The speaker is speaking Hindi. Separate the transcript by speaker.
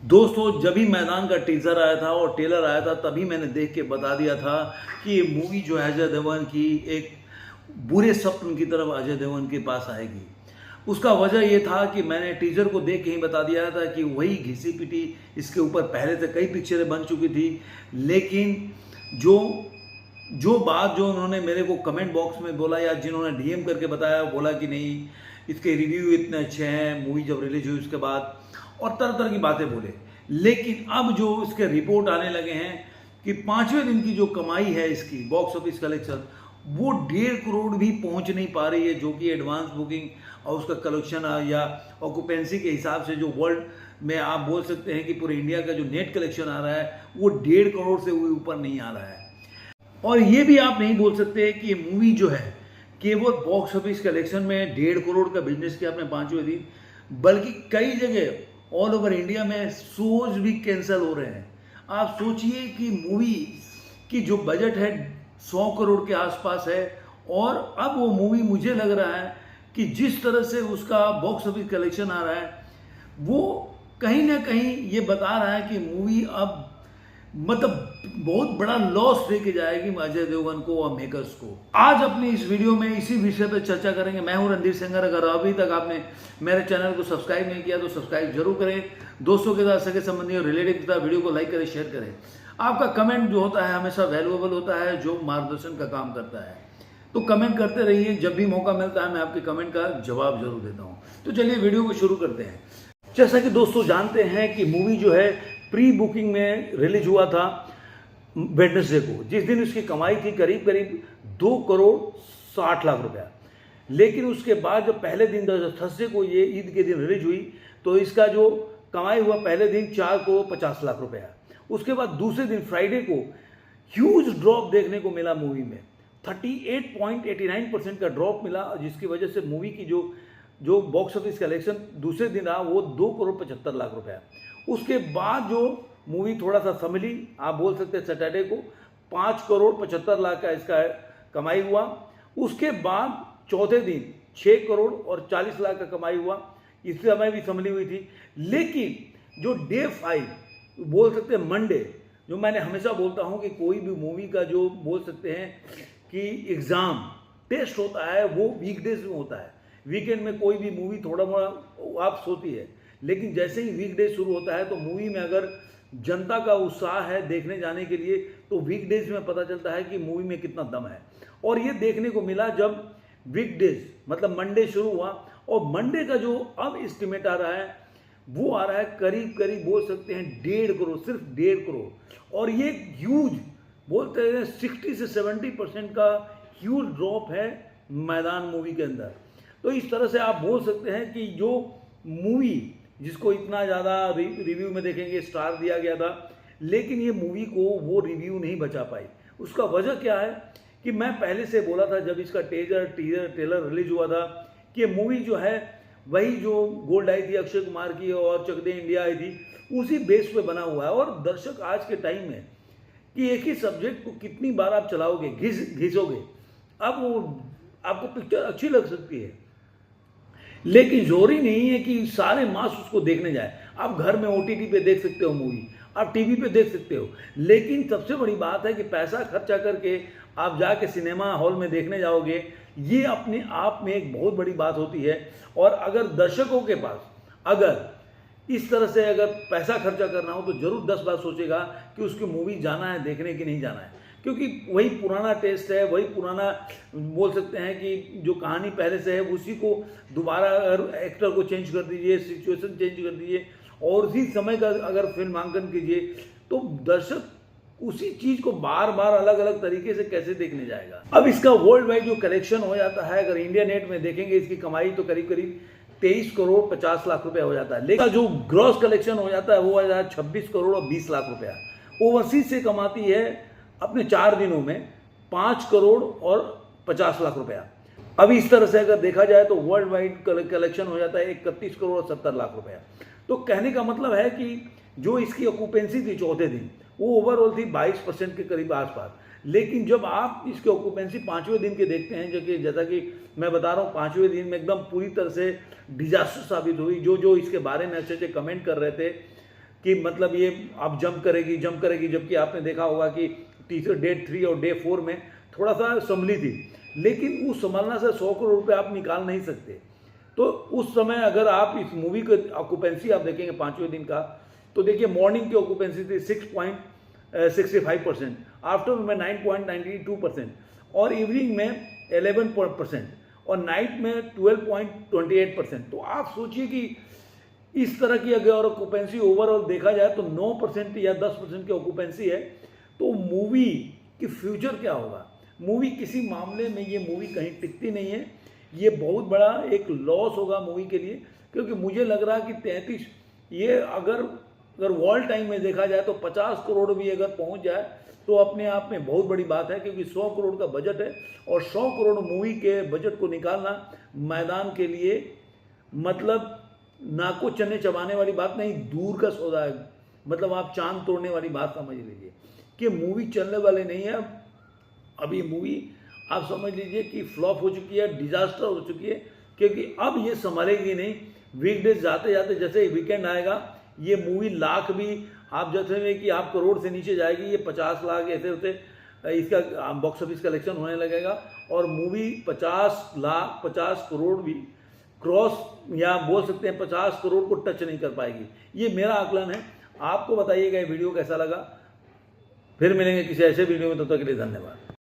Speaker 1: दोस्तों, जब भी मैदान का टीजर आया था और ट्रेलर आया था तभी मैंने देख के बता दिया था कि ये मूवी जो है अजय देवगन की एक बुरे स्वप्न की तरफ अजय देवगन के पास आएगी। उसका वजह ये था कि मैंने टीजर को देख के ही बता दिया था कि वही घिसी पिटी इसके ऊपर पहले से कई पिक्चरें बन चुकी थी। लेकिन जो जो बात जो उन्होंने मेरे को कमेंट बॉक्स में बोला या जिन्होंने डीएम करके बताया, बोला कि नहीं इसके रिव्यू इतने अच्छे हैं मूवी जब रिलीज हुई उसके बाद, और तरह तरह की बातें बोले। लेकिन अब जो इसके रिपोर्ट आने लगे हैं कि 5वें दिन की जो कमाई है इसकी बॉक्स ऑफिस कलेक्शन वो 1.5 करोड़ भी पहुंच नहीं पा रही है, जो कि एडवांस बुकिंग और उसका कलेक्शन या ऑक्यूपेंसी के हिसाब से जो वर्ल्ड में आप बोल सकते हैं कि पूरे इंडिया का जो नेट कलेक्शन आ रहा है वो 1.5 करोड़ से ऊपर नहीं आ रहा है। और ये भी आप नहीं बोल सकते कि मूवी जो है केवल बॉक्स ऑफिस कलेक्शन में 1.5 करोड़ का बिजनेस किया अपने 5वें दिन, बल्कि कई जगह ऑल ओवर इंडिया में शोज भी कैंसिल हो रहे हैं। आप सोचिए कि मूवी की जो बजट है 100 करोड़ के आसपास है, और अब वो मूवी मुझे लग रहा है कि जिस तरह से उसका बॉक्स ऑफिस कलेक्शन आ रहा है वो कहीं ना कहीं ये बता रहा है कि मूवी अब मतलब बहुत बड़ा लॉस देके जाएगी अजय देवगन को और मेकर्स को। आज अपनी इस वीडियो में इसी विषय पर चर्चा करेंगे। मैं हूं रणधीर सेंगर। अगर अभी तक आपने मेरे चैनल को सब्सक्राइब नहीं किया तो सब्सक्राइब जरूर करें। दोस्तों के साथ, सगे संबंधी और रिलेटिव के साथ वीडियो को लाइक करें, शेयर करें। आपका कमेंट जो होता है हमेशा वैल्यूएबल होता है, जो मार्गदर्शन का काम करता है। तो कमेंट करते रहिए, जब भी मौका मिलता है मैं आपके कमेंट का जवाब जरूर देता हूँ। तो चलिए वीडियो को शुरू करते हैं। जैसा कि दोस्तों जानते हैं कि मूवी जो है प्री बुकिंग में रिलीज हुआ था वेडनेसडे को, जिस दिन उसकी कमाई थी करीब करीब 2 करोड़ 60 लाख रुपया। लेकिन उसके बाद जब पहले दिन थर्सडे को ये ईद के दिन रिलीज हुई तो इसका जो कमाई हुआ पहले दिन 4 करोड़ 50 लाख रुपया। उसके बाद दूसरे दिन फ्राइडे को ह्यूज ड्रॉप देखने को मिला मूवी में, 38.89% का ड्रॉप मिला, जिसकी वजह से मूवी की जो बॉक्स ऑफिस कलेक्शन दूसरे दिन रहा वो 2 करोड़ 75 लाख रुपया। उसके बाद जो मूवी थोड़ा सा संभली, आप बोल सकते हैं सैटरडे को 5 करोड़ 75 लाख का इसका कमाई हुआ। उसके बाद चौथे दिन 6 करोड़ और 40 लाख का कमाई हुआ, इस समय भी संभली हुई थी। लेकिन जो डे 5 बोल सकते हैं मंडे, जो मैंने हमेशा बोलता हूं कि कोई भी मूवी का जो बोल सकते हैं कि एग्जाम टेस्ट होता है वो वीकडेज में होता है। वीकेंड में कोई भी मूवी थोड़ा मोड़ा आप सोती है, लेकिन जैसे ही वीकडे शुरू होता है तो मूवी में अगर जनता का उत्साह है देखने जाने के लिए तो वीकडेज में पता चलता है कि मूवी में कितना दम है। और ये देखने को मिला जब वीकडेज मतलब मंडे शुरू हुआ, और मंडे का जो अब एस्टिमेट आ रहा है वो आ रहा है करीब करीब बोल सकते हैं 1.5 करोड़, सिर्फ 1.5 करोड़। और ये ह्यूज बोलते हैं 60 से 70% का ह्यूज ड्रॉप है मैदान मूवी के अंदर। तो इस तरह से आप बोल सकते हैं कि जो मूवी जिसको इतना ज़्यादा रिव्यू में देखेंगे स्टार दिया गया था, लेकिन ये मूवी को वो रिव्यू नहीं बचा पाई। उसका वजह क्या है कि मैं पहले से बोला था जब इसका ट्रेलर रिलीज हुआ था कि मूवी जो है वही जो गोल्ड आई थी अक्षय कुमार की और चक दे इंडिया आई थी उसी बेस पे बना हुआ है। और दर्शक आज के टाइम में कि एक ही सब्जेक्ट को कितनी बार आप चलाओगे, घिसोगे, अब वो आपको पिक्चर अच्छी लग सकती है, लेकिन जरूरी नहीं है कि सारे मास उसको देखने जाए। आप घर में ओटीटी पे देख सकते हो मूवी, आप टीवी पे देख सकते हो, लेकिन सबसे बड़ी बात है कि पैसा खर्चा करके आप जाके सिनेमा हॉल में देखने जाओगे, ये अपने आप में एक बहुत बड़ी बात होती है। और अगर दर्शकों के पास अगर इस तरह से अगर पैसा खर्चा करना हो तो जरूर 10 बार सोचेगा कि उसकी मूवी जाना है देखने की नहीं जाना है, क्योंकि वही पुराना टेस्ट है, वही पुराना बोल सकते हैं कि जो कहानी पहले से है उसी को दोबारा अगर एक्टर को चेंज कर दीजिए, सिचुएशन चेंज कर दीजिए और उसी समय का अगर फिल्मांकन कीजिए तो दर्शक उसी चीज को बार बार अलग अलग तरीके से कैसे देखने जाएगा। अब इसका वर्ल्ड वाइड जो कलेक्शन हो जाता है, अगर इंडिया नेट में देखेंगे इसकी कमाई तो करीब करीब 23 करोड़ 50 लाख रुपया हो जाता है, लेकिन जो ग्रॉस कलेक्शन हो जाता है वो आ जाता है 26 करोड़ और 20 लाख रुपया। ओवरसीज से कमाती है अपने 4 दिनों में 5 करोड़ और 50 लाख रुपया। अब इस तरह से अगर देखा जाए तो वर्ल्ड वाइड कलेक्शन हो जाता है 31 करोड़ और 70 लाख रुपया। तो कहने का मतलब है कि जो इसकी ऑक्यूपेंसी थी चौथे दिन वो ओवरऑल थी 22% के करीब आसपास, लेकिन जब आप इसकी ऑक्यूपेंसी 5वें दिन के देखते हैं, जो कि जैसा कि मैं बता रहा हूँ 5वें दिन में एकदम पूरी तरह से डिजास्टर साबित हुई। जो जो इसके बारे में अच्छे अच्छे कमेंट कर रहे थे कि मतलब ये अब जंप करेगी, जबकि आपने देखा होगा कि तीसरे डे 3 और डे 4 में थोड़ा सा संभली थी, लेकिन उस संभलना से 100 करोड़ रुपये आप निकाल नहीं सकते। तो उस समय अगर आप इस मूवी का ऑक्यूपेंसी आप देखेंगे 5वें दिन का, तो देखिए मॉर्निंग की ऑक्यूपेंसी थी 6.65%, आफ्टरनून में 9.92% और इवनिंग में 11% और नाइट में 12.28%। तो आप सोचिए कि इस तरह की अगर ऑक्यूपेंसी ओवरऑल देखा जाए तो 9% या 10% की ऑक्यूपेंसी है, तो मूवी की फ्यूचर क्या होगा? मूवी किसी मामले में ये मूवी कहीं टिकती नहीं है। ये बहुत बड़ा एक लॉस होगा मूवी के लिए, क्योंकि मुझे लग रहा है कि 33 ये अगर वर्ल्ड टाइम में देखा जाए तो 50 करोड़ भी अगर पहुंच जाए तो अपने आप में बहुत बड़ी बात है, क्योंकि 100 करोड़ का बजट है और 100 करोड़ मूवी के बजट को निकालना मैदान के लिए मतलब नाको चने चबाने वाली बात नहीं, दूर का सौदा है। मतलब आप चांद तोड़ने वाली बात समझ लीजिए कि मूवी चलने वाले नहीं है। अब ये मूवी आप समझ लीजिए कि फ्लॉप हो चुकी है, डिजास्टर हो चुकी है, क्योंकि अब ये संभलेगी नहीं। वीकडेज जाते जाते जैसे वीकेंड आएगा ये मूवी लाख भी आप जैसे में कि आप करोड़ से नीचे जाएगी, ये 50 लाख ऐसे होते इसका बॉक्स ऑफिस कलेक्शन होने लगेगा और मूवी 50 करोड़ भी क्रॉस या बोल सकते हैं 50 करोड़ को टच नहीं कर पाएगी। ये मेरा आकलन है। आपको बताइएगा ये वीडियो कैसा लगा। फिर मिलेंगे किसी ऐसे वीडियो में, तब तक के लिए धन्यवाद।